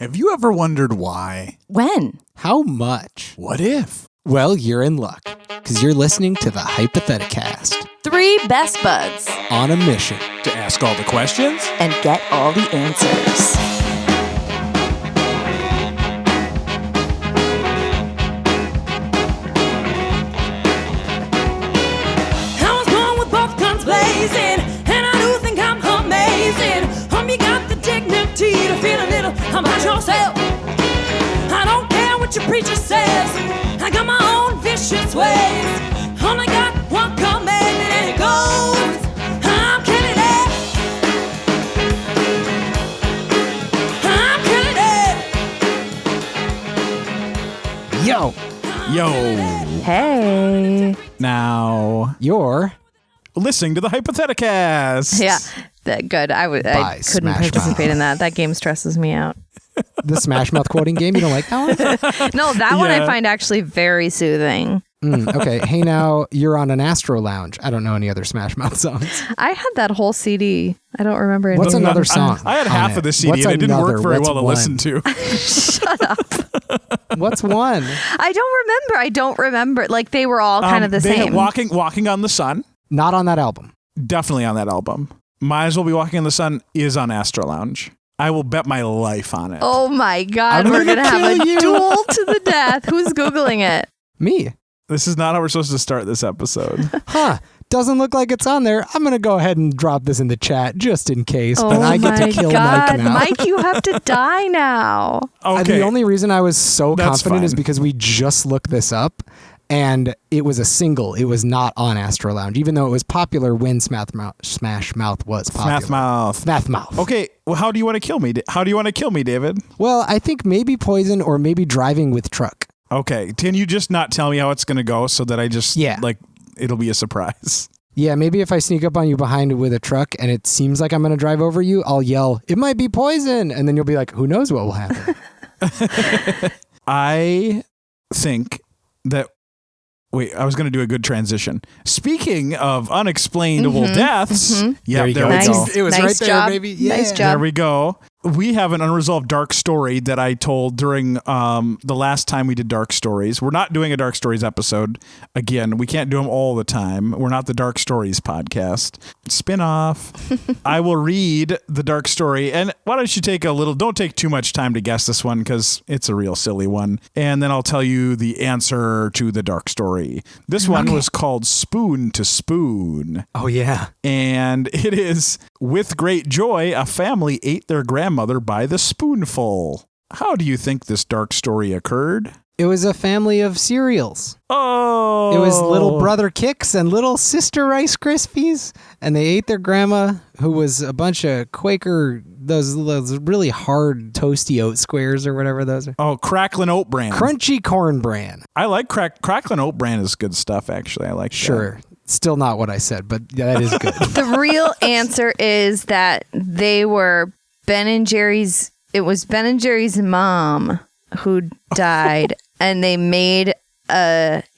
Have you ever wondered why? When? How much? What if? Well, you're in luck, because you're listening to the Hypotheticast. 3 best buds. On a mission. To ask all the questions? And get all the answers. I was born with both guns blazing, and I do think I'm amazing. You got the dignity to feel a little about yourself. I don't care what your preacher says. I got my own vicious ways. Only got one command and it goes, I'm killing it. I'm killing it. Yo. Hey. Now, You're listening to the Hypotheticast. Yeah, good. I couldn't Smash participate Mouth. in that. That game stresses me out. the Smash Mouth quoting game. You don't like that one? No, that one I Yeah. find actually very soothing. Okay. Hey, now you're on an Astro Lounge. I don't know any other Smash Mouth songs. I had that whole CD. I don't remember it. What's another I song? had on half it? of the CD What's and it didn't work another? very What's well to one? listen to. Shut up. What's one? I don't remember. Like they were all kind of the They had same. Walking on the Sun. Not on that album. Definitely on that album. Might as well be Walking on the Sun is on Astro Lounge. I will bet my life on it. Oh my God, I'm we're gonna going to have a kill you. duel to the death. Who's Googling it? Me. This is not how we're supposed to start this episode. Huh. Doesn't look like it's on there. I'm going to go ahead and drop this in the chat just in case. Oh But I get to my kill God. Mike now. Mike, you have to die now. Okay. The only reason I was so That's confident is fine. because we just looked this up and it was a single. It was not on Astro Lounge, even though it was popular when Smash Mouth was popular. Math mouth. Mouth. Okay, well, how do you want to kill me? How do you want to kill me, David? Well, I think maybe Poison or maybe Driving with Truck. Okay, can you just not tell me how it's going to go so that I just, it'll be a surprise? Yeah, maybe if I sneak up on you behind with a truck and it seems like I'm going to drive over you, I'll yell, "It might be Poison." And then you'll be like, who knows what will happen? I think that... Wait, I was going to do a good transition. Speaking of unexplainable deaths, yeah, there we Nice. go. It was Nice right there, job. baby. Yeah. Nice job. There we go. We have an unresolved dark story that I told during the last time we did Dark Stories. We're not doing a Dark Stories episode. Again, we can't do them all the time. We're not the Dark Stories podcast. Spin-off. I will read the dark story. And why don't you don't take too much time to guess this one because it's a real silly one. And then I'll tell you the answer to the dark story. This one was called Spoon to Spoon. Oh, yeah. And it is, with great joy, a family ate their grandmother by the spoonful. How do you think this dark story occurred? It was a family of cereals. Oh. It was little brother Kix and little sister Rice Krispies. And they ate their grandma, who was a bunch of Quaker, those really hard toasty oat squares or whatever those are. Oh, Cracklin' Oat Bran. Crunchy corn bran. I like Cracklin' Oat Bran is good stuff, actually. I like Sure. Still not what I said, but that is good. The real answer is that they were it was Ben and Jerry's mom who died, and they made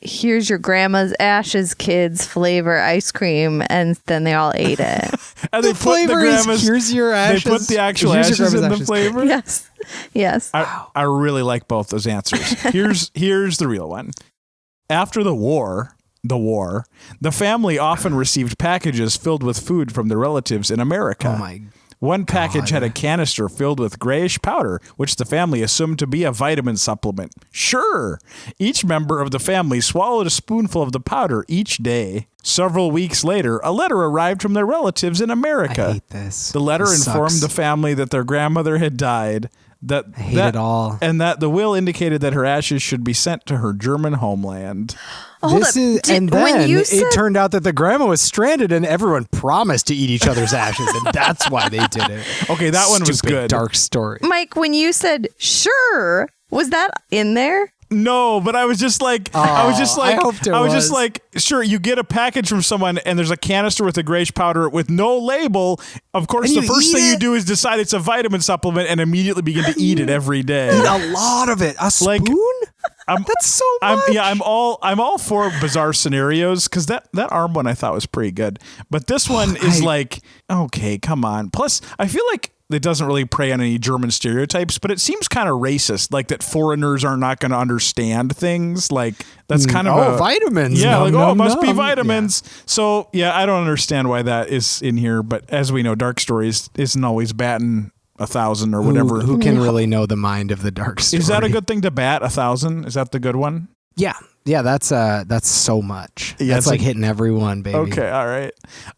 here's your grandma's ashes kids flavor ice cream, and then they all ate it. And they put the grandma's... here's your ashes. They put the actual Here's your ashes in grandma's the ashes. flavor? Yes. I really like both those answers. Here's the real one. After the war, the family often received packages filled with food from their relatives in America. Oh my One package God. had a canister filled with grayish powder, which the family assumed to be a vitamin supplement. Sure. Each member of the family swallowed a spoonful of the powder each day. Several weeks later, a letter arrived from their relatives in America. I hate this. The letter This informed sucks. the family that their grandmother had died. I hate it all. And that the will indicated that her ashes should be sent to her German homeland. Hold This up. is, and when then you it said- turned out that the grandma was stranded and everyone promised to eat each other's ashes, and that's why they did it. Okay, that one was Stupid good. Dark story. Mike, when you said sure, was that in there? No, but I was just like, I hoped it I was just was. like, sure, you get a package from someone and there's a canister with a grayish powder with no label. Of course, And the you first eat thing you it? do is decide it's a vitamin supplement and immediately begin to eat it every day. Eat a lot of it. A Like, spoon? I'm, That's so much. I'm all for bizarre scenarios because that arm one I thought was pretty good, but this one is like, okay, come on. Plus, I feel like it doesn't really prey on any German stereotypes, but it seems kind of racist, like that foreigners are not going to understand things. Like that's kind of vitamins. Yeah, Nom, like nom, it must be nom. vitamins. Yeah. So yeah, I don't understand why that is in here. But as we know, Dark Stories isn't always batting 1,000 or whatever. Who can really know the mind of the dark story? Is that a good thing to bat 1,000? Is that the good one? Yeah, that's so much. Yeah, that's like hitting everyone, baby. Okay, all right.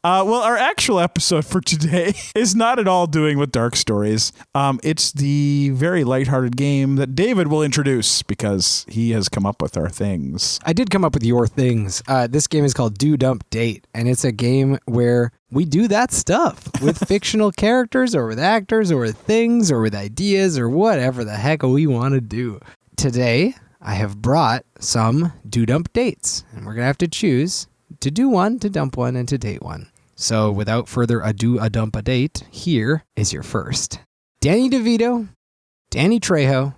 Well, our actual episode for today is not at all doing with Dark Stories. It's the very lighthearted game that David will introduce because he has come up with our things. I did come up with your things. This game is called Do Dump Date, and it's a game where we do that stuff with fictional characters or with actors or with things or with ideas or whatever the heck we want to do. Today, I have brought some do dump dates, and we're going to have to choose to do one, to dump one, and to date one. So without further ado, a dump a date, here is your first. Danny DeVito, Danny Trejo,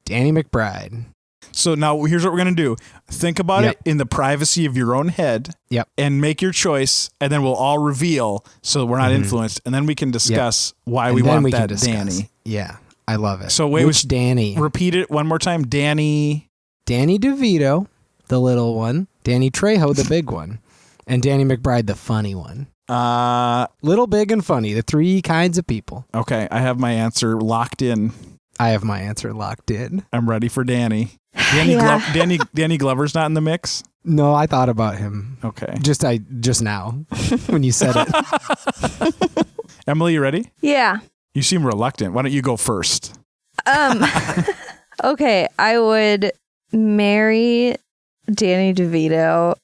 Danny McBride. So now here's what we're going to do. Think about Yep. it in the privacy of your own head. Yep. And make your choice, and then we'll all reveal so we're not influenced, and then we can discuss why we want that Danny. Yeah, I love it. So wait, which Danny? Repeat it one more time. Danny DeVito, the little one. Danny Trejo, the big one. And Danny McBride, the funny one. Little, big, and funny. The three kinds of people. Okay, I have my answer locked in. I have my answer locked in. I'm ready for Danny. Danny Glover's not in the mix? No, I thought about him. Okay. Just now when you said it. Emily, you ready? Yeah. You seem reluctant. Why don't you go first? Okay, I would marry Danny DeVito.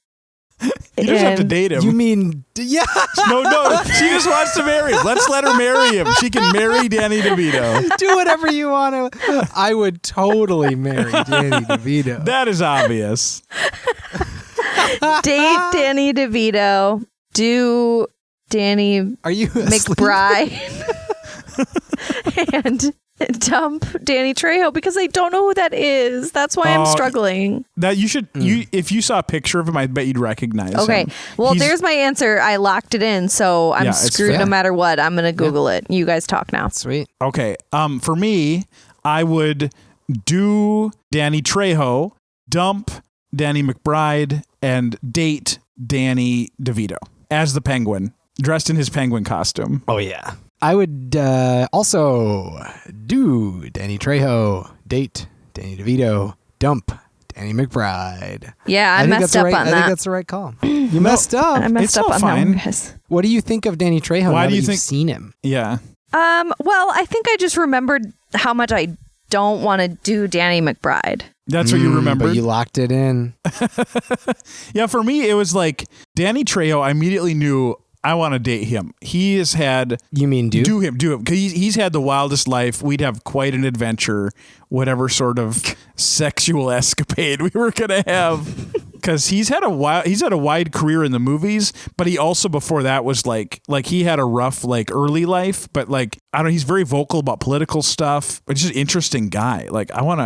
You just have to date him. You mean, yeah. No, she just wants to marry him. Let's let her marry him. She can marry Danny DeVito. Do whatever you want to. I would totally marry Danny DeVito. That is obvious. Date Danny DeVito. Do Danny Are you asleep? McBride. And dump Danny Trejo because I don't know who that is. That's why I'm struggling. That you should if you saw a picture of him, I bet you'd recognize Okay. him. Well, there's my answer. I locked it in, so I'm it's screwed fair. no matter what. I'm gonna Google it. You guys talk now. Sweet. Okay. For me, I would do Danny Trejo, dump Danny McBride, and date Danny DeVito as the Penguin, dressed in his penguin costume. Oh, yeah. I would also do Danny Trejo, date Danny DeVito, dump Danny McBride. Yeah, I messed up on I think that. that's the right call. You messed up. I messed It's up all on fine. that one, guys. What do you think of Danny Trejo Why now do that you you've think- seen him? Yeah. Well, I think I just remembered how much I don't want to do Danny McBride. That's what you remember. But you locked it in. Yeah, for me, it was like Danny Trejo. I immediately knew I want to date him. He has had... You mean Do him. Because he's had the wildest life. We'd have quite an adventure, whatever sort of sexual escapade we were going to have. Because he's had a wide career in the movies, but he also before that was like he had a rough early life, but I don't know, he's very vocal about political stuff. But just an interesting guy. I want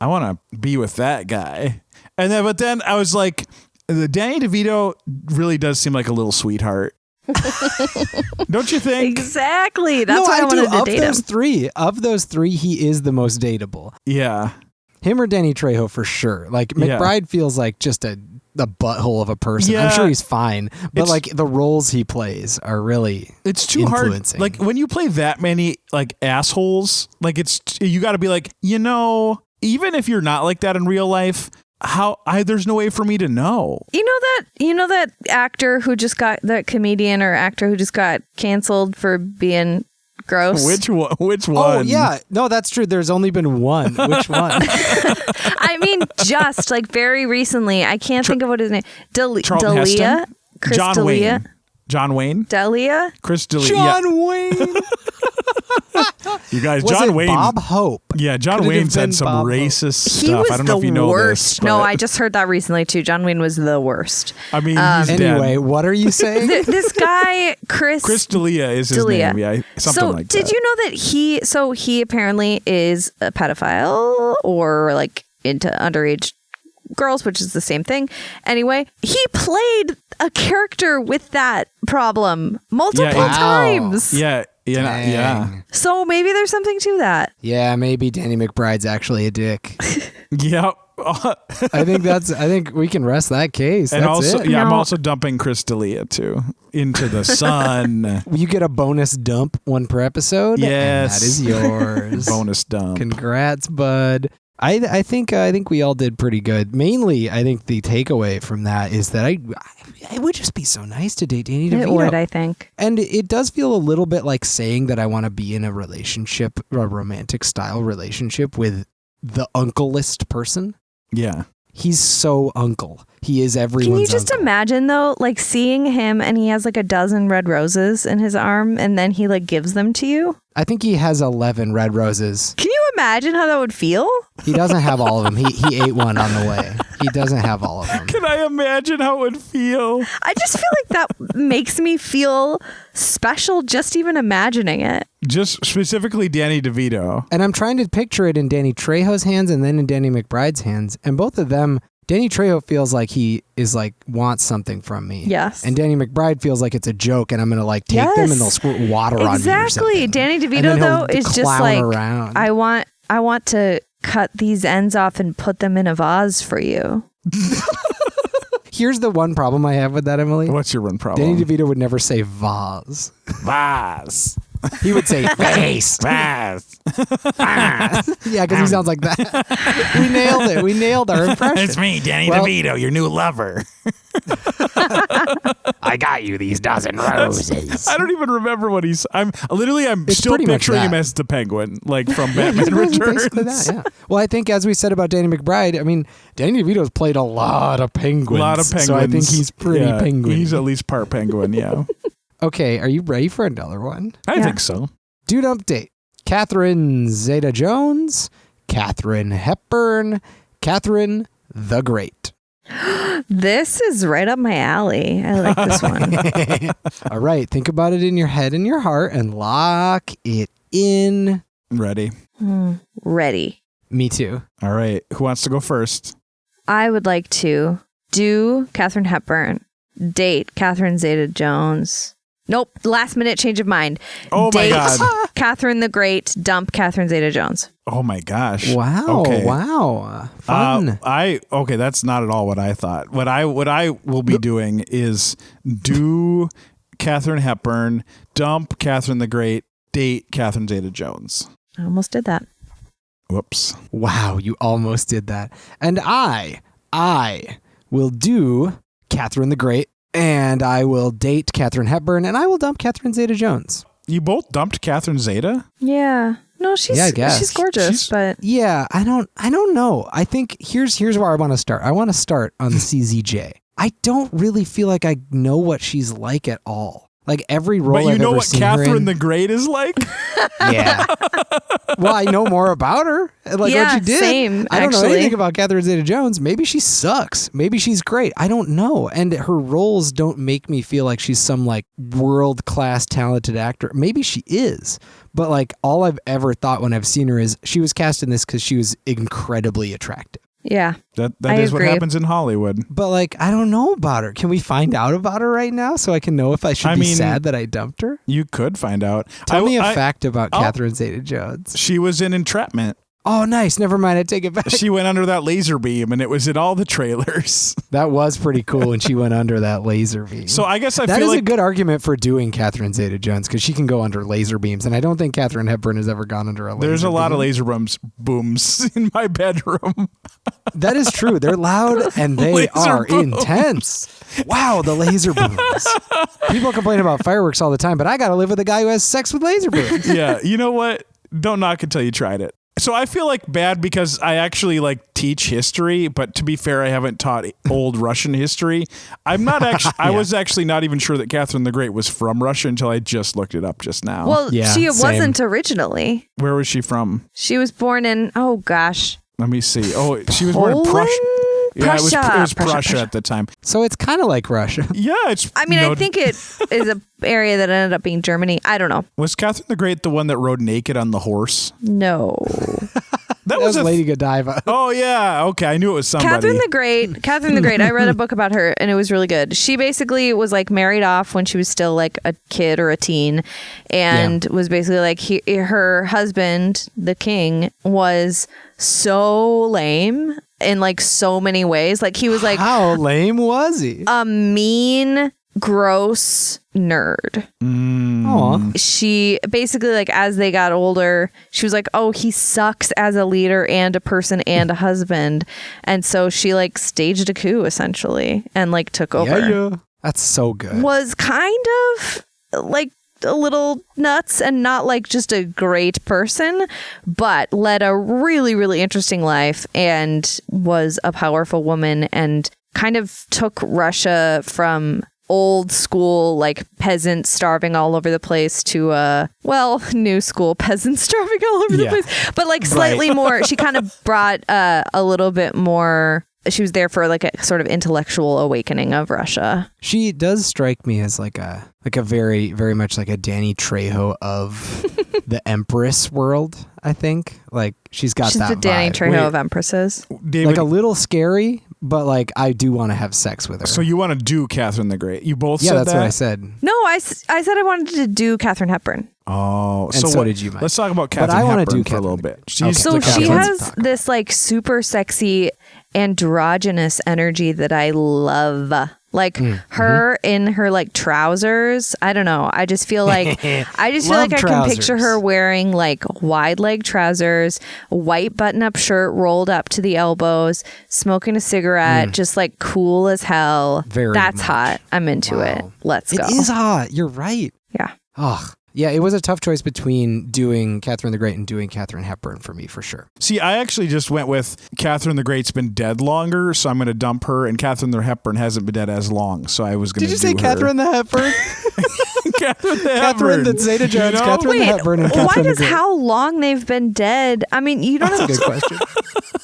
to be with that guy. But then I was like, the Danny DeVito really does seem like a little sweetheart. Don't you think? Exactly. That's why I do. wanted to date him. Of those three, he is the most dateable. Yeah. Him or Danny Trejo for sure. McBride feels like just a butthole of a person. Yeah. I'm sure he's fine, but the roles he plays are really It's too hard. influencing. When you play that many assholes, you got to be even if you're not like that in real life, there's no way for me to know. You know that actor who just got that comedian or actor who just got canceled for being gross? Which one? Oh yeah, no, that's true. There's only been one. Which one? I mean, just very recently. I can't think of what his name. Charlton D'Elia. Heston? Chris John D'Elia. Wayne. John Wayne? D'Elia. Chris D'Elia. John Wayne. You guys, Was John it Wayne. Bob Hope? Yeah, John Could it Wayne have said been some Bob Hope? racist He stuff. was I don't know the if you know worst. this. No, but- I just heard that recently too. John Wayne was the worst. I mean, he's Anyway, dead. what are you saying? This guy, Chris D'Elia is his D'Elia. name. Yeah, something so like that. did you know that he apparently is a pedophile or into underage girls, which is the same thing. Anyway, he played a character with that problem multiple Yeah, times. Yeah. Yeah, Dang. yeah. So maybe there's something to that. Yeah, maybe Danny McBride's actually a dick. Yep. I think we can rest that case. And That's also, it. yeah, I'm No. also dumping Chris D'Elia too into the sun. You get a bonus dump, one per episode. Yes. And that is yours. Bonus dump. Congrats, bud. I think we all did pretty good. Mainly, I think the takeaway from that is that it would just be so nice to date Danny DeVito. It would, I think. And it does feel a little bit like saying that I want to be in a relationship, a romantic style relationship with the uncle-list person. Yeah. He's so uncle. He is everyone's Can you just uncle. imagine though, like seeing him and he has like a dozen red roses in his arm and then he like gives them to you? I think he has 11 red roses. Can you imagine how that would feel? He doesn't have all of them. He ate one on the way. He doesn't have all of them. Can I imagine how it would feel? I just feel like that makes me feel special just even imagining it. Just specifically Danny DeVito. And I'm trying to picture it in Danny Trejo's hands and then in Danny McBride's hands. And both of them, Danny Trejo feels like he is like wants something from me. Yes. And Danny McBride feels like it's a joke and I'm going to like take them and they'll squirt water on me or Exactly. something. Danny And DeVito then though he'll is just clown like around. I want to cut these ends off and put them in a vase for you. Here's the one problem I have with that, Emily. What's your one problem? Danny DeVito would never say vase. Vase. He would say face. Vase. Yeah, because he sounds like that. We nailed it. We nailed our impression. It's me, Danny Well- DeVito, your new lover. I got you these dozen roses. I don't even remember what he's. I'm It's still pretty much picturing him that. as the Penguin, like from Yeah, Batman he's Returns. basically that, yeah. Well, I think as we said about Danny McBride, I mean, Danny DeVito's played a lot of penguins. A lot of penguins. So I think he's pretty Yeah, penguin. He's at least part penguin. Yeah, Okay, are you ready for another one? I Yeah. think so. Dude update. Catherine Zeta-Jones, Catherine Hepburn, Catherine the Great. This is right up my alley. I like this one. All right, think about it in your head and your heart and lock it in. Ready. Ready. Me too. All right. Who wants to go first? I would like to do Katharine Hepburn, date Catherine Zeta-Jones. Nope, last minute change of mind. Oh my Date God. Catherine the Great, dump Catherine Zeta-Jones. Oh my gosh. Wow. Okay. Wow. Fun. Okay, that's not at all what I thought. What I will be doing is do Katharine Hepburn, dump Catherine the Great, date Catherine Zeta-Jones. I almost did that. Whoops. Wow, you almost did that. And I will do Catherine the Great, and I will date Catherine Hepburn, and I will dump Catherine Zeta-Jones. You both dumped Catherine Zeta? Yeah. No, she's Yeah, I guess. she's gorgeous, but Yeah, I don't know. I think here's where I want to start. I want to start on the CZJ. I don't really feel like I know what she's like at all. Like every role But you I've know ever what seen her Catherine in, the Great is like? yeah. Well, I know more about her. Like Yeah, what she did. same, I don't know actually. anything about Catherine Zeta-Jones. Maybe she sucks. Maybe she's great. I don't know. And her roles don't make me feel like she's some like world-class talented actor. Maybe she is. But like all I've ever thought when I've seen her is she was cast in this because she was incredibly attractive. yeah. That I is what agree. happens in Hollywood. But like I don't know about her. Can we find out about her right now so I can know if I should I be mean, sad that I dumped her? You could find out. Tell me a I- fact about I'll- Catherine Zeta-Jones. She was in Entrapment. Oh, nice. Never mind. I take it back. She went under that laser beam, and it was in all the trailers. That was pretty cool when she went under that laser beam. So I guess I that feel is like a good argument for doing Catherine Zeta-Jones because she can go under laser beams, and I don't think Catherine Hepburn has ever gone under a laser there's a lot of beam. laser booms in my bedroom. That is true. They're loud and they Laser are booms. intense. Wow, the laser booms. People complain about fireworks all the time, but I got to live with a guy who has sex with laser booms. Yeah, you know what? Don't knock until you tried it. So I feel like bad because I actually like teach history, but to be fair, I haven't taught old Russian history. I'm not actually. I was actually not even sure that Catherine the Great was from Russia until I just looked it up just now. Well, Yeah, she same. wasn't originally. Where was she from? She was born in Let me see. Oh, she was born in Prussia. Poland? Yeah, it was Prussia. Prussia at the time. So it's kind of like Russia. Yeah, it's. I mean, I think it is a area that ended up being Germany. I don't know. Was Catherine the Great the one that rode naked on the horse? No. That was was Lady Godiva. Oh yeah, okay. I knew it was somebody. Catherine the Great. I read a book about her and it was really good. She basically was like married off when she was still like a kid or a teen, and was basically like her husband, the king, was so lame in like so many ways. Like he was like, how lame was he? A mean, gross nerd. Aw. She basically, like, as they got older, she was like, oh, he sucks as a leader and a person and a husband. And so she like staged a coup essentially and like took over. Yeah. That's so good. Was kind of like a little nuts and not like just a great person, but led a really, really interesting life and was a powerful woman and kind of took Russia from old school like peasants starving all over the place to new school peasants starving all over the place, but like slightly more. She kind of brought a little bit more. She was there for like a sort of intellectual awakening of Russia. She does strike me as like a very, very much like a Danny Trejo of the Empress world. I think like she's got She's that the Danny vibe. Trejo of Empresses. David, Like a little scary, but like I do want to have sex with her. so you want to do Catherine the Great? You both yeah, said that's that? what I said. No, I said I wanted to do Katharine Hepburn. Oh, And so so did you, Mike. Let's talk about But Catherine I wanna Hepburn do for a little Catherine. bit. She's So the she Catherine has Hepburn. this like super sexy androgynous energy that I love. Like her in her like trousers. I don't know. I just feel like I Love can picture trousers. her wearing like wide leg trousers, a white button up shirt rolled up to the elbows, smoking a cigarette, just like cool as hell. Very That's much. hot. I'm into it. Wow. Let's go. It is hot. You're right. Yeah. Oh, yeah. It was a tough choice between doing Catherine the Great and doing Catherine Hepburn for me, for sure. See, I actually just went with Catherine the Great's been dead longer, so I'm going to dump her, and Catherine the Hepburn hasn't been dead as long, so I was going to Did you say Catherine the Hepburn? Catherine the Catherine Hepburn. the Zeta-Jones, You know? Catherine the Wait, Hepburn, and why Catherine the does Great. how long they've been dead? I mean, you don't have That's a good question.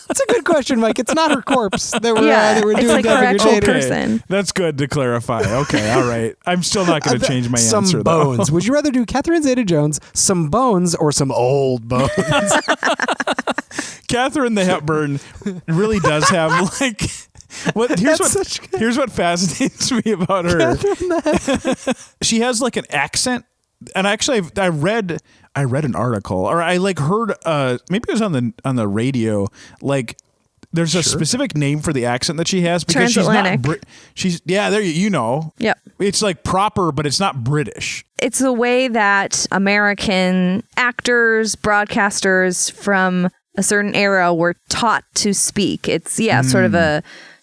That's a good question, Mike. It's not her corpse. They were Yeah, doing it's like her Devin actual Grenade. person. That's good to clarify. Okay, all right. I'm still not going to change my Some answer, bones. though. Would you rather do Catherine Zeta-Jones, some bones, or some old bones? Catherine the Hepburn really does have, like... Here's what fascinates me about her. She has like an accent, and actually I read an article, or I like heard maybe it was on the radio, like there's a specific name for the accent that she has because she's not Transatlantic. there you know. Yep. It's like proper, but it's not British. It's the way that American actors, broadcasters from a certain era were taught to speak. It's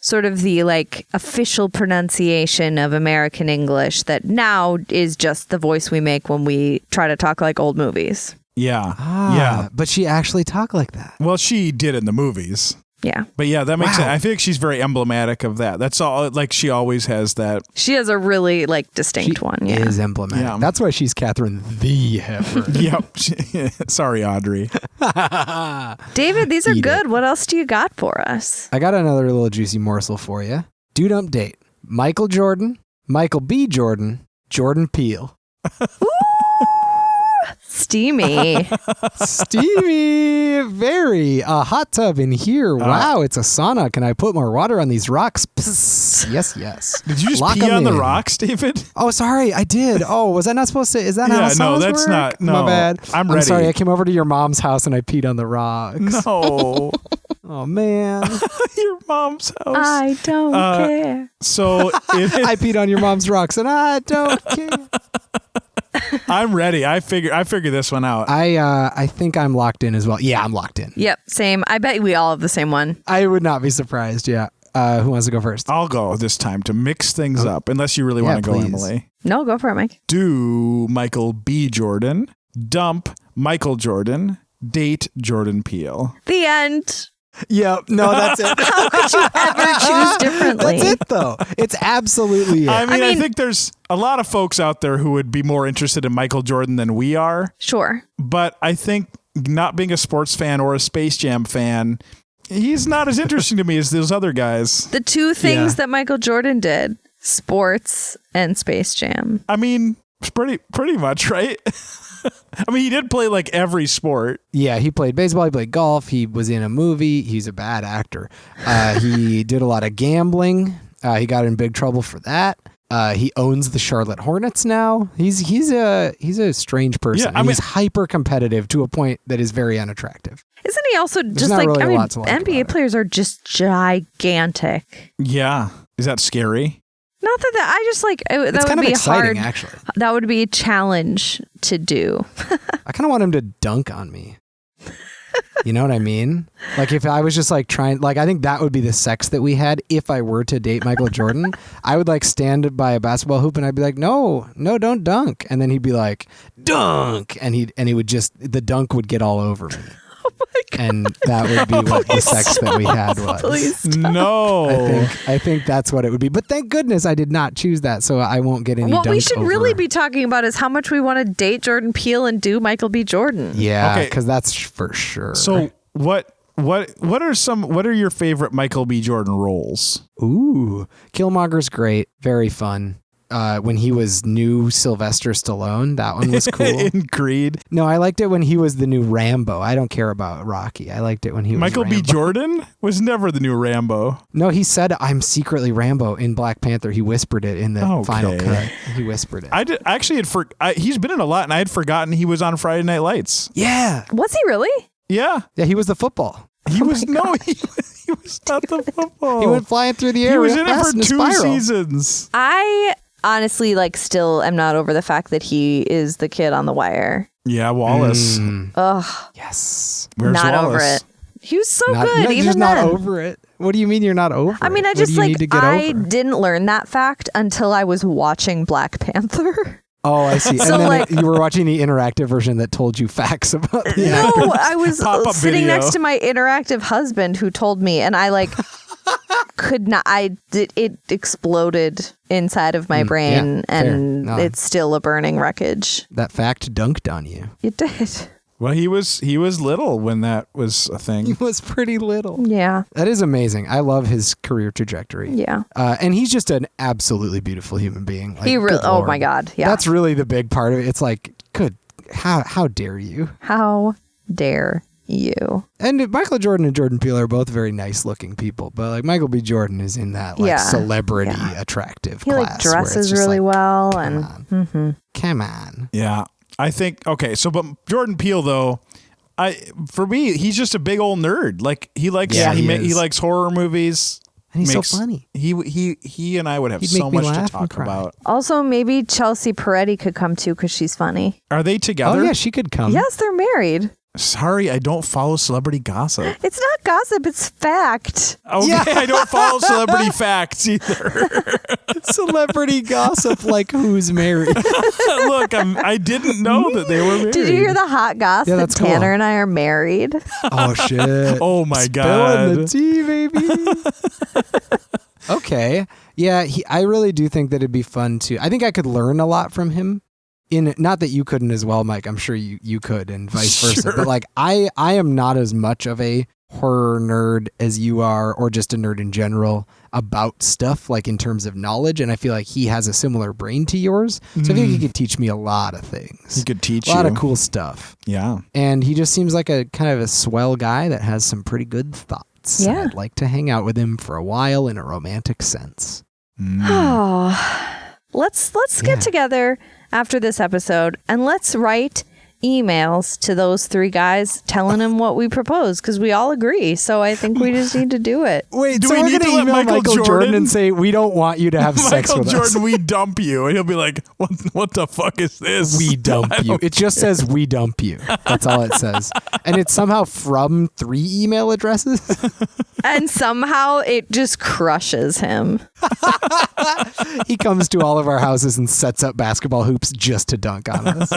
sort of the like official pronunciation of American English that now is just the voice we make when we try to talk like old movies. Yeah. Yeah. But she actually talked like that. Well, she did in the movies. Yeah. But yeah, that makes Wow. sense. I feel like she's very emblematic of that. That's all. Like she always has that. She has a really like distinct one. Yeah. Is emblematic. Yeah. That's why she's Catherine the Hepburn. Yep. Sorry, Audrey. David, these are Eat good. What else do you got for us? I got another little juicy morsel for you. Dude Dump Date. Michael Jordan, Michael B. Jordan, Jordan Peele. Steamy. Steamy, very. A hot tub in here. Wow, it's a sauna. Can I put more water on these rocks? Psst. Yes. Did you just Lock pee 'em on the in. rocks, David? Oh, sorry, I did. Oh, was I not supposed to? Is that how Yeah, saunas no, that's work? not- no. My bad. I'm ready. sorry. I came over to your mom's house and I peed on the rocks. No. Oh man, Your mom's house. I don't care. So I peed on your mom's rocks and I don't care. I'm ready. I figured this one out. I think I'm locked in as well. Yeah, I'm locked in. Yep, same. I bet we all have the same one. I would not be surprised. Yeah. Who wants to go first? I'll go this time to mix things up, unless you really Yeah, want to go, please. Emily. No, go for it, Mike. Do Michael B. Jordan, dump Michael Jordan, date Jordan Peele. The end. Yep. No, that's it. How could you ever choose differently? That's it, though. It's absolutely it. I mean, I mean- think there's a lot of folks out there who would be more interested in Michael Jordan than we are. Sure. But I think not being a sports fan or a Space Jam fan, he's not as interesting to me as those other guys. The two things Yeah. that Michael Jordan did, sports and Space Jam. I mean, It's pretty much, right? I mean, he did play like every sport. Yeah, he played baseball, he played golf, he was in a movie, he's a bad actor. He did a lot of gambling. He got in big trouble for that. He owns the Charlotte Hornets now. He's a strange person. Yeah, he's hyper competitive to a point that is very unattractive. Isn't he also just not like, really I a mean, lot to like about NBA it. players are just gigantic. Yeah. Is that scary? Not that I just like, that It's would kind of be exciting, hard. actually. That would be a challenge to do. I kind of want him to dunk on me. You know what I mean? Like if I was just like trying, like I think that would be the sex that we had if I were to date Michael Jordan. I would like stand by a basketball hoop and I'd be like, no, don't dunk. And then he'd be like, dunk. And he would just, the dunk would get all over me. Oh my God. And that would be what the sex that we had was. Please stop. No. I think that's what it would be. But thank goodness I did not choose that, so I won't get any. What we dunk should over. really be talking about is how much we want to date Jordan Peele and do Michael B. Jordan. Yeah, Okay. because that's for sure. So what are your favorite Michael B. Jordan roles? Ooh, Killmonger's great, very fun. When he was new Sylvester Stallone, that one was cool. In Creed? No, I liked it when he was the new Rambo. I don't care about Rocky. I liked it when he was Michael B. Rambo. Jordan was never the new Rambo. No, he said, I'm secretly Rambo in Black Panther. He whispered it in the final Okay. cut. He whispered it. I did actually he's been in a lot, and I had forgotten he was on Friday Night Lights. Yeah. Was he really? Yeah, Yeah, he was the football. he was he was not the football. He went flying through the air. He was real in it fast for in a 2 spiral. seasons. I honestly still am not over the fact that he is the kid on The Wire. Yeah, Wallace. Ugh, Yes. Where's not Wallace? over it. He was so Not, good, no, even just then. not over it. What do you mean you're not over I mean, it? I What just do you need to get I over? didn't learn that fact until I was watching Black Panther. Oh, I see. So, And then like- you were watching the interactive version that told you facts about the actor. No, I was Pop-up sitting video. next to my interactive husband who told me, and I could not. It exploded inside of my brain, yeah, fair. and No. it's still a burning wreckage. That fact dunked on you. It did. Well, he was little when that was a He thing. was pretty little. Yeah. That is amazing. I love his career trajectory. Yeah. And he's just an absolutely beautiful human being. Like, He really. good Oh Lord. my God. Yeah. That's really the big part of it. It's like, good. How dare you? How dare you? And Michael Jordan and Jordan Peele are both very nice looking people, but like Michael B. Jordan is in that Yeah. celebrity Yeah. attractive He class. where it's dresses just really like, well, come and on. Come on. Yeah, I think okay. So, but Jordan Peele though, for me, he's just a big old nerd. Like he likes Yeah, he is. likes horror movies. And he's so funny. He and I would have He'd so make me much to laugh and talk cry. about. also maybe Chelsea Peretti could come too because she's funny. Are they together? Oh, yeah, she could come. Yes, they're married. Sorry, I don't follow celebrity gossip. It's not gossip; it's fact. Okay, Yeah. I don't follow celebrity facts either. Celebrity gossip, like who's married. Look, I didn't know that they were married. Did you hear the hot gossip Yeah, that that's cool. Tanner and I are married? Oh, shit. Oh my Spilling the god. tea, baby. Okay. Yeah, I really do think that it'd be fun to. I think I could learn a lot from him. Not that you couldn't as well, Mike. I'm sure you could, and vice versa. Sure. But like, I am not as much of a horror nerd as you are, or just a nerd in general about stuff, like in terms of knowledge. And I feel like he has a similar brain to yours, so I feel like he could teach me a lot of things. He could teach a lot you. of cool stuff. Yeah. And he just seems like a kind of a swell guy that has some pretty good thoughts. Yeah. And I'd like to hang out with him for a while in a romantic sense. Oh, let's get together after this episode and let's write emails to those 3 guys telling them what we propose because we all agree. So I think we just need to do it. Wait, Do so we we're need going to let email Michael Michael Jordan Jordan and say, we don't want you to have sex Michael with Jordan, us. we dump you. And he'll be like, what the fuck is this? We dump you. It just says we dump you. That's all it says. And it's somehow from 3 email addresses. And somehow it just crushes him. He comes to all of our houses and sets up basketball hoops just to dunk on us.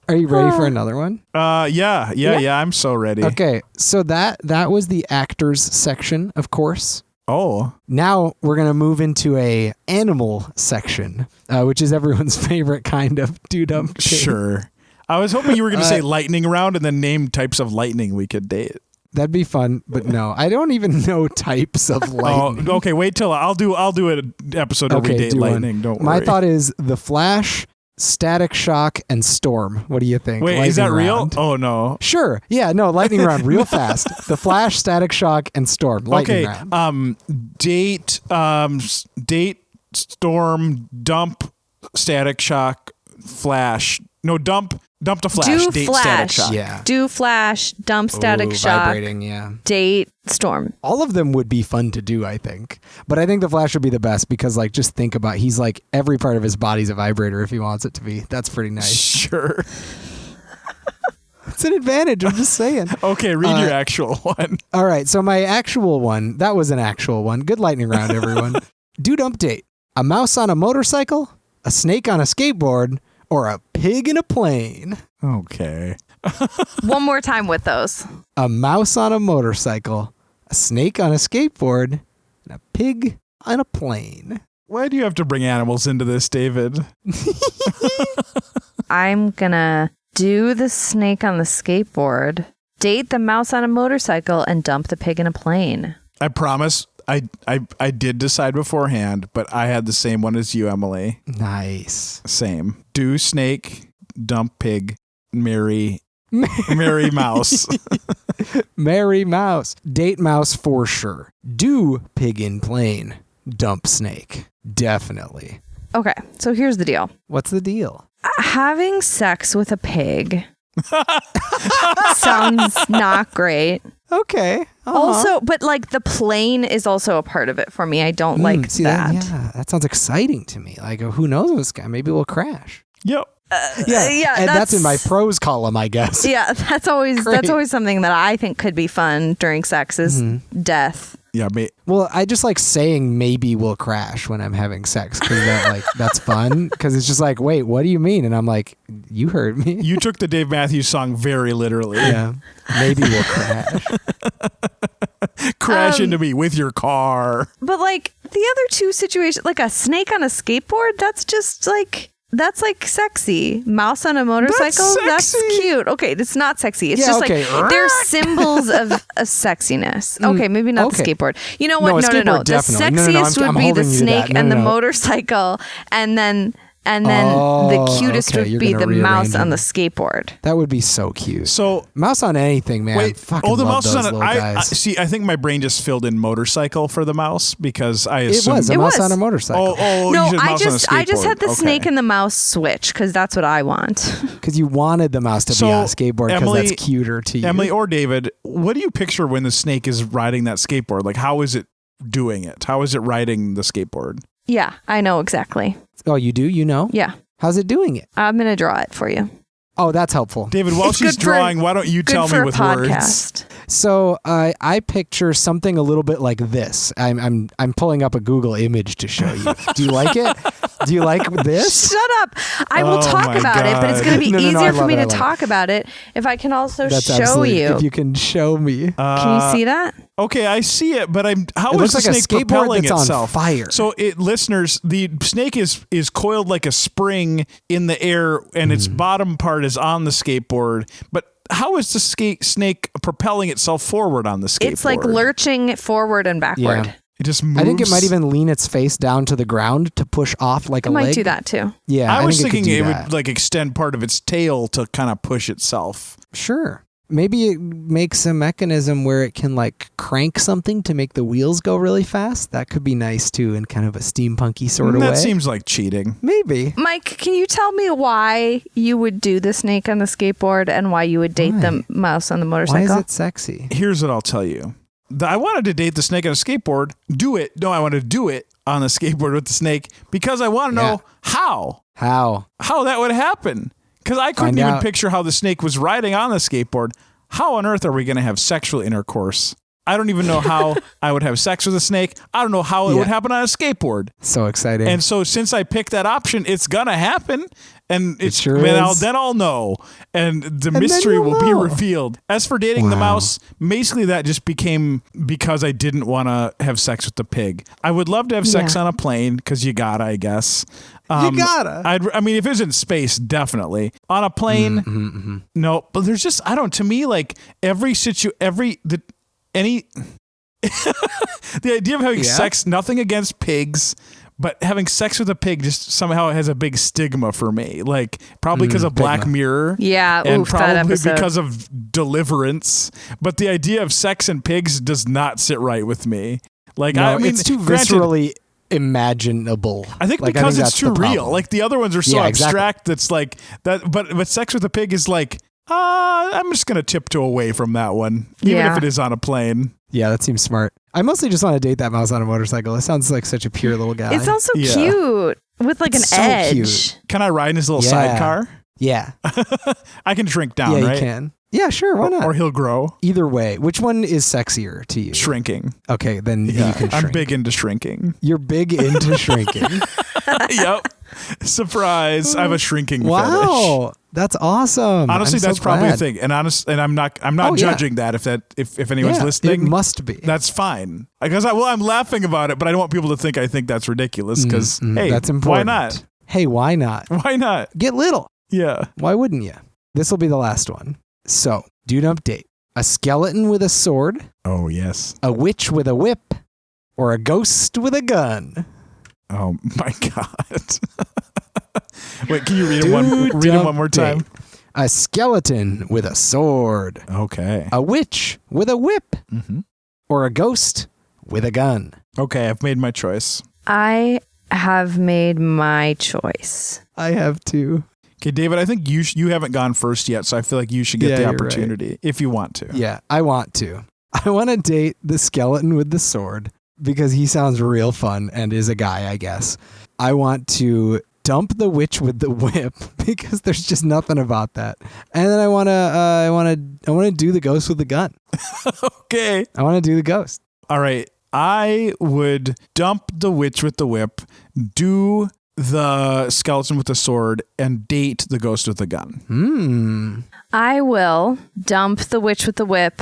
Are you ready for another one? Yeah. I'm so ready. Okay, so that was the actors section, of course. Oh, Now we're gonna move into a animal section, which is everyone's favorite kind of do-dump thing. sure. I was hoping you were going to say lightning round and then name types of lightning we could date. That'd be fun, but no, I don't even know types of lightning. Oh, okay. Wait till I'll do an episode where we date lightning. Don't worry. My thought is the Flash, Static Shock, and Storm. What do you think? Wait, lightning is that real? round. Oh no. Sure. Yeah. No. Lightning round, real fast. The Flash, Static Shock, and Storm. Lightning round. Date, Storm, dump, Static Shock, Flash. No, dump to Flash. Do date, Flash. Static Shock. Yeah. Do Flash, dump Static Shock, vibrating. Yeah. date Storm. All of them would be fun to do, I think. But I think the Flash would be the best because, like, just think about he's like every part of his body's a vibrator if he wants it to be. That's pretty nice. Sure. It's an advantage. I'm just saying. Okay, read your actual one. All right. So my actual one, that was an actual one. Good lightning round, everyone. Do dump date. A mouse on a motorcycle, a snake on a skateboard, or a pig in a plane. Okay. One more time with those. A mouse on a motorcycle, a snake on a skateboard, and a pig on a plane. Why do you have to bring animals into this, David? I'm gonna do the snake on the skateboard, date the mouse on a motorcycle, and dump the pig in a plane. I promise. I did decide beforehand, but I had the same one as you, Emily. Nice. Same. Do snake, dump pig, marry mouse. Marry mouse. Date mouse for sure. Do pig in plane. Dump snake. Definitely. Okay, so here's the deal. What's the deal? Having sex with a pig sounds not great. Okay. Uh-huh. Also, but like the plane is also a part of it for me. I don't like that. Yeah, that sounds exciting to me. Like, who knows this guy? Maybe we'll crash. Yep. Yeah, and that's in my pros column, I guess. Yeah, that's always something that I think could be fun during sex is death. Yeah, Well, I just like saying maybe we'll crash when I'm having sex because that's fun. Because it's just like, wait, what do you mean? And I'm like, you heard me. you took the Dave Matthews song very literally. Yeah, maybe we'll crash. Crash into me with your car. But like the other two situations, like a snake on a skateboard, that's like sexy. Mouse on a motorcycle, that's cute. Okay, it's not sexy. It's just like they're symbols of sexiness. Okay, maybe not the skateboard. You know what? No. The sexiest would be the snake and the motorcycle, and then the cutest would be the mouse on the skateboard. That would be so cute. So mouse on anything, man. Wait, fucking the love mouse is those on it. little guys. See, I think my brain just filled in motorcycle for the mouse because I assumed It was a mouse on a motorcycle. No, I just had the snake and the mouse switch because that's what I want. Because you wanted the mouse to be on a skateboard because that's cuter to you. Emily or David, what do you picture when the snake is riding that skateboard? Like, how is it doing it? How is it riding the skateboard? Yeah, I know exactly. Oh, you do? You know? Yeah. How's it doing it? I'm going to draw it for you. Oh, that's helpful. David, while she's drawing, why don't you tell me with words? So I picture something a little bit like this. I'm pulling up a Google image to show you. Do you like it? Do you like this? Shut up. I will talk about it, but it's going to be easier for me to talk about it if I can also show you. If you can show me. Can you see that? Okay, I see it, but how it is the looks like snake a skateboard propelling that's itself? on fire. So, the snake is coiled like a spring in the air, and its bottom part is on the skateboard. But how is the snake propelling itself forward on the skateboard? It's like lurching forward and backward. Yeah. It just moves. I think it might even lean its face down to the ground to push off like a leg. It might do that too. Yeah, I was thinking it would would like extend part of its tail to kind of push itself. Sure. Maybe it makes a mechanism where it can like crank something to make the wheels go really fast. That could be nice too in kind of a steampunky sort of way. That seems like cheating. Maybe. Mike, can you tell me why you would do the snake on the skateboard and why you would date the mouse on the motorcycle? Why is it sexy? Here's what I'll tell you. I wanted to date the snake on a skateboard. I wanted to do it on a skateboard with the snake because I want to know how that would happen. Because I couldn't even picture how the snake was riding on the skateboard. How on earth are we going to have sexual intercourse? I don't even know how I would have sex with a snake. I don't know how it would happen on a skateboard. So exciting. And so since I picked that option, it's going to happen. And it sure is. Then I'll know. And the mystery will be revealed. As for dating the mouse, basically that just became because I didn't want to have sex with the pig. I would love to have sex on a plane because you gotta, I guess. You gotta. I mean, if it's in space, definitely. On a plane, no. But there's just to me, like the idea of having sex. Nothing against pigs, but having sex with a pig just somehow has a big stigma for me. Like probably because of Black Mirror, and probably because of Deliverance. But the idea of sex and pigs does not sit right with me. Like I mean, it's too viscerally imaginable. I think because it's too real. Like the other ones are so abstract. That's like that. But sex with a pig is like, I'm just gonna tiptoe away from that one, even if it is on a plane. Yeah, that seems smart. I mostly just want to date that mouse on a motorcycle. It sounds like such a pure little guy. It sounds so cute with like an edge. Cute. Can I ride in his little sidecar? Yeah. I can shrink down, right? Yeah, you can. Yeah, sure. Why not? Or he'll grow. Either way. Which one is sexier to you? Shrinking. Okay, then you can shrink. I'm big into shrinking. You're big into shrinking. Yep. Surprise. I have a shrinking fetish. Wow. That's awesome. Honestly, that's probably a thing. And I'm not judging that if anyone's listening. It must be. That's fine. Because I'm laughing about it, but I don't want people to think I think that's ridiculous because hey, that's important. Why not? Hey, why not? Why not? Get little. Yeah. Why wouldn't you? This will be the last one. So, dude update. A skeleton with a sword. Oh, yes. A witch with a whip. Or a ghost with a gun. Oh, my God. Wait, can you read it one more time? A skeleton with a sword. Okay. A witch with a whip. Or a ghost with a gun. Okay, I've made my choice. I have made my choice. I have too. Okay, David, I think you haven't gone first yet, so I feel like you should get the opportunity if you want to. Yeah, I want to. I want to date the skeleton with the sword because he sounds real fun and is a guy, I guess. I want to dump the witch with the whip because there's just nothing about that. And then I want to do the ghost with the gun. Okay. I want to do the ghost. All right. I would dump the witch with the whip, do the skeleton with the sword, and date the ghost with the gun. I will dump the witch with the whip,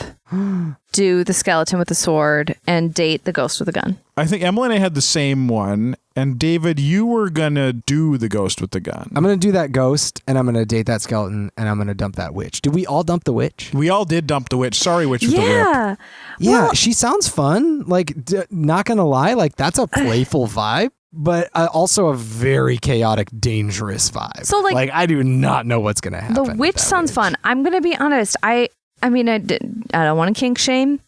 do the skeleton with the sword, and date the ghost with the gun. I think Emily and I had the same one. And David, you were going to do the ghost with the gun. I'm going to do that ghost, and I'm going to date that skeleton, and I'm going to dump that witch. Did we all dump the witch? We all did dump the witch. Sorry, witch with the whip. Yeah, well, she sounds fun. Like, not going to lie, like that's a playful vibe. But also a very chaotic, dangerous vibe. So, like I do not know what's going to happen. The witch sounds fun. I'm going to be honest. I mean, I don't want to kink shame.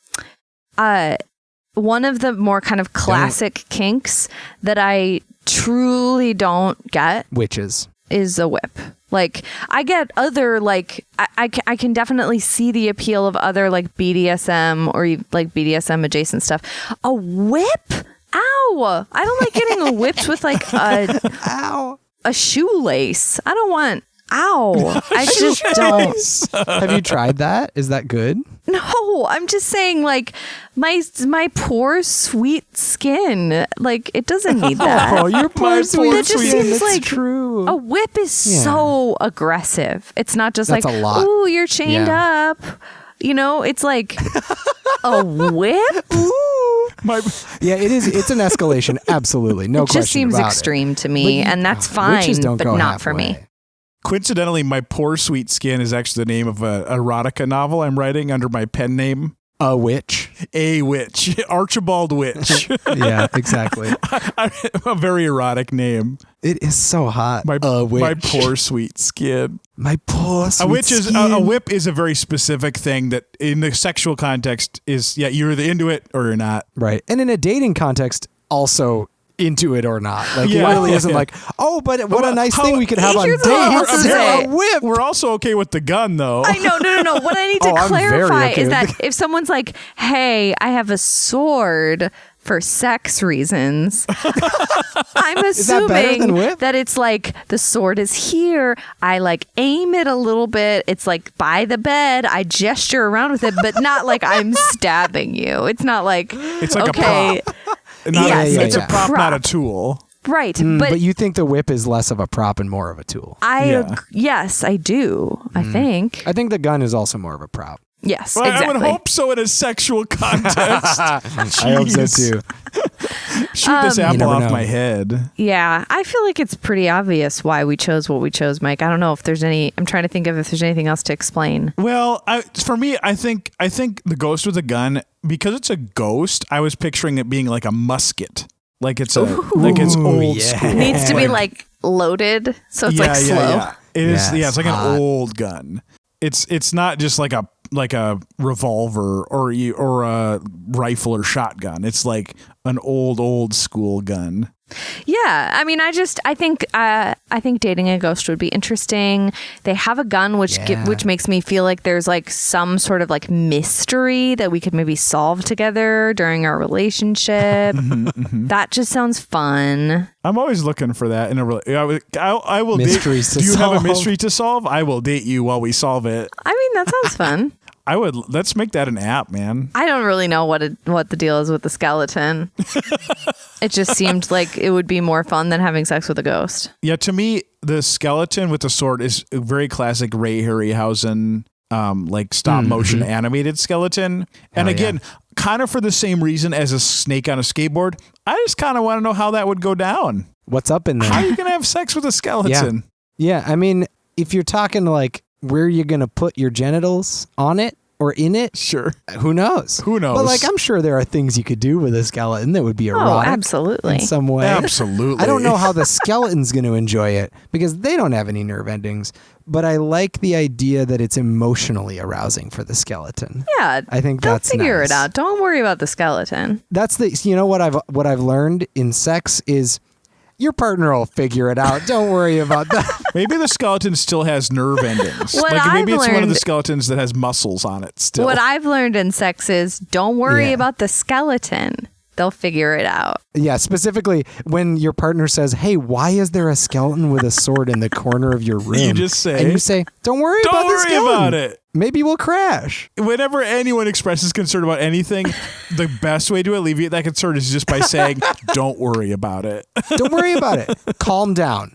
One of the more kind of classic kinks that I truly don't get witches is a whip. Like I get other like I can definitely see the appeal of other like BDSM or like BDSM adjacent stuff. A whip? Ow! I don't like getting whipped with like a shoelace. I don't want. Ow! I just don't. Have you tried that? Is that good? No, I'm just saying, like my poor sweet skin, like it doesn't need that. Oh, your poor sweet skin. Seems that's like true. A whip is so aggressive. It's not just that's like, ooh, you're chained up. You know, it's like a whip. Ooh. Yeah, it is. It's an escalation. Absolutely, no question. It just seems extreme to me, and that's fine, but not for me. Coincidentally, My Poor Sweet Skin is actually the name of an erotica novel I'm writing under my pen name. A witch. A witch. Archibald Witch. Yeah, exactly. A very erotic name. It is so hot. My poor sweet skin. My poor sweet skin. A whip is a very specific thing that in the sexual context is, you're either into it or you're not. Right. And in a dating context, also into it or not. Like it really isn't like, oh, but what a nice thing we could have on dates. A whip. We're also okay with the gun though. I know. No. What I need to clarify is that if someone's like, hey, I have a sword for sex reasons, I'm assuming that it's like the sword is here. I like aim it a little bit. It's like by the bed. I gesture around with it, but not like I'm stabbing you. It's not like, it's like a prop. It's a prop, not a tool. Right. But you think the whip is less of a prop and more of a tool. Yes, I do. I think. I think the gun is also more of a prop. Yes, well, exactly. I would hope so in a sexual context. I hope so too. Shoot this You apple never off know. my head. Yeah, I feel like it's pretty obvious why we chose what we chose, Mike. I don't know if there's I'm trying to think of if there's anything else to explain. Well, for me, I think the ghost with a gun, because it's a ghost, I was picturing it being like a musket. Like it's old yeah. school. It needs to be like loaded, so it's like slow. Yeah. It is. Yeah, Yeah, it's it's like hot. an old gun. It's not just like a revolver or a rifle or shotgun. It's like an old school gun. Yeah, I mean, I think dating a ghost would be interesting. They have a gun, which makes me feel like there's like some sort of like mystery that we could maybe solve together during our relationship. That just sounds fun. I'm always looking for that in a I will Mysteries to date. Do you have a solve. mystery to solve? I will date you while we solve it. I mean, that sounds fun. I would. Let's make that an app, man. I don't really know what the deal is with the skeleton. It just seemed like it would be more fun than having sex with a ghost. Yeah, to me, the skeleton with the sword is a very classic Ray Harryhausen, like stop motion animated skeleton. And again, kind of for the same reason as a snake on a skateboard, I just kind of want to know how that would go down. What's up in there? How are you gonna have sex with a skeleton? Yeah, I mean, if you're talking like where you're going to put your genitals on it or in it, Sure. who knows? Who knows? But like, I'm sure there are things you could do with a skeleton that would be Oh, erotic absolutely. in some way. Absolutely. I don't know how the skeleton's going to enjoy it because they don't have any nerve endings, but I like the idea that it's emotionally arousing for the skeleton. Yeah, I think they'll that's figure nice. it out. Don't worry about the skeleton. That's what I've learned in sex is your partner will figure it out. Don't worry about that. Maybe the skeleton still has nerve endings. What like maybe I've it's one of the learned- skeletons that has muscles on it still. What I've learned in sex is don't worry Yeah. about the skeleton. They'll figure it out. Yeah, specifically when your partner says, "Hey, why is there a skeleton with a sword in the corner of your room?" You just say- and you say, "Don't worry Don't about the worry skeleton. about it. Maybe we'll crash." Whenever anyone expresses concern about anything, the best way to alleviate that concern is just by saying, don't worry about it. Don't worry about it. Calm down.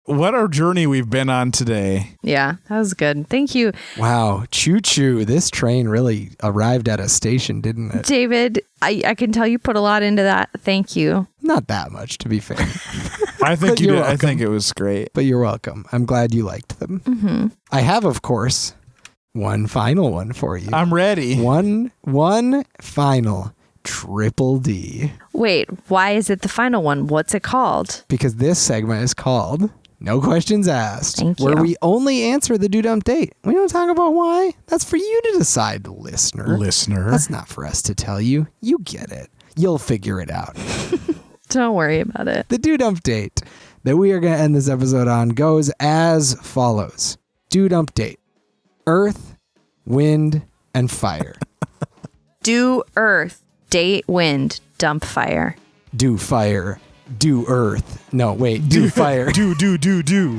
What a journey we've been on today. Yeah, that was good. Thank you, Wow, choo choo. This train really arrived at a station, didn't it? David. I can tell you put a lot into that. Thank you. Not that much, to be fair. I think you You're did. I welcome. think it was great. But you're welcome. I'm glad you liked them. Mm-hmm. I have, of course, one final one for you. I'm ready. One final triple D. Wait, why is it the final one? What's it called? Because this segment is called No Questions Asked, Thank where you. we only answer the do dump date. We don't talk about why. That's for you to decide, listener. That's not for us to tell you. You get it. You'll figure it out. Don't worry about it. The do dump date that we are going to end this episode on goes as follows. Do dump date. Earth, wind, and fire. Do earth, date wind, dump fire. Do fire. Do earth. No, wait. Do fire. Do. Do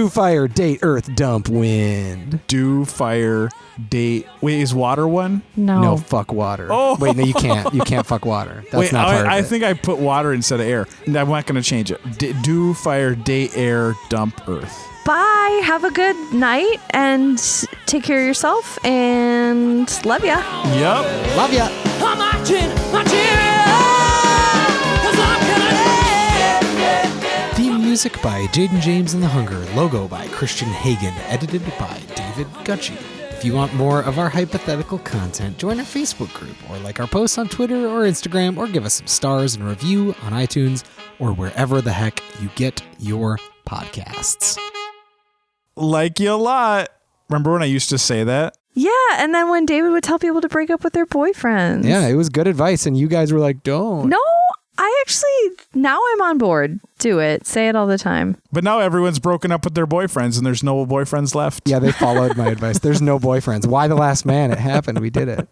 fire. Date earth. Dump wind. Do, fire, date. Wait, is water one? No, fuck water. Oh. Wait, no, you can't. You can't fuck water. That's Wait, not part of I it. think I put water instead of air. I'm not going to change it. Do, fire, date, air, dump, earth. Bye. Have a good night and take care of yourself and love ya. Yep. Love ya. I'm marching, cause I'm gonna Theme music by Jaden James and the Hunger. Logo by Christian Hagen. Edited by David Gucci. If you want more of our hypothetical content, join our Facebook group or like our posts on Twitter or Instagram or give us some stars and a review on iTunes or wherever the heck you get your podcasts. Like you a lot. Remember when I used to say that? Yeah, and then when David would tell people to break up with their boyfriends. Yeah, it was good advice, and you guys were like, don't. No, I actually, now I'm on board. Do it. Say it all the time. But now everyone's broken up with their boyfriends and there's no boyfriends left. Yeah, they followed my advice. There's no boyfriends. Why the last man? It happened. We did it.